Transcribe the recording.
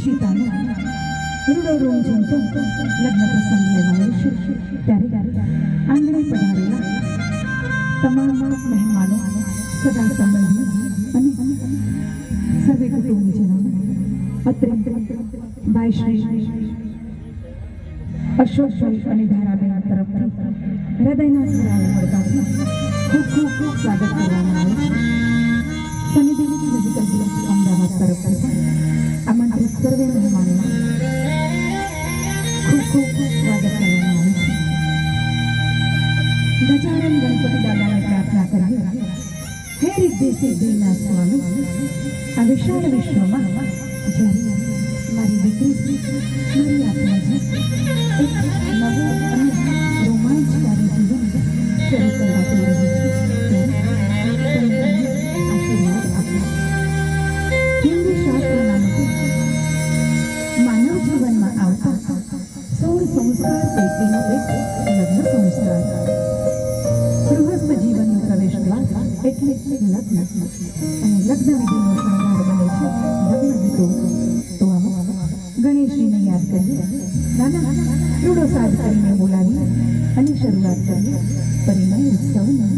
ઈશિતાનો રૂડો room ઝૂમતો લગ્ન પ્રસંગ લેવાયો છે ત્યારે આંગણે પધારેલા તમામ મહેમાનો, સગા સંબંધી અને સર્વે કુટુંબીજનો અત્રે ભાઈ શ્રી અશોકભાઈ અને ધારાબેન તરફથી હૃદયના સુરાઓ મળવાથી ખૂબ સ્વાગત કરવામાં આવે છે. સનિધિની મેડિકલ ગ્રુપ અમદાવાદ તરફથી આમંત્રિત સર્વે મહેમાનોમાં ખૂબ સ્વાગત કરવામાં આવે છે. ગજાનન ગણપતિ દાદાને પ્રાર્થના કરીએ, હે રિદ્ધિ સિદ્ધિના સ્વામી, આ વિશાળ વિશ્વમાં જ્યારે મારી દીકરી, મારી આત્માજી એક નવું અને રોમાંચકારી જીવન શરૂ કરવા જઈ રહી છે, ત્યારે આશીર્વાદ આપો. હિન્દુ શાસ્ત્રના મતે માનવ જીવનમાં આવતા 16 સંસ્કાર પૈકીનો એક લગ્ન સંસ્કાર. ગૃહસ્થ જીવનનો પ્રવેશ દ્વાર એટલે લગ્ન, અને લગ્ન વિધિનો શણગાર બને છે લગ્ન ગીતો. તો આવો ગણેશજીને યાદ કરીએ, નાના રૂડો સાજ કરીને બોલાવી અને શરૂઆત કરીએ પરિણય ઉત્સવની.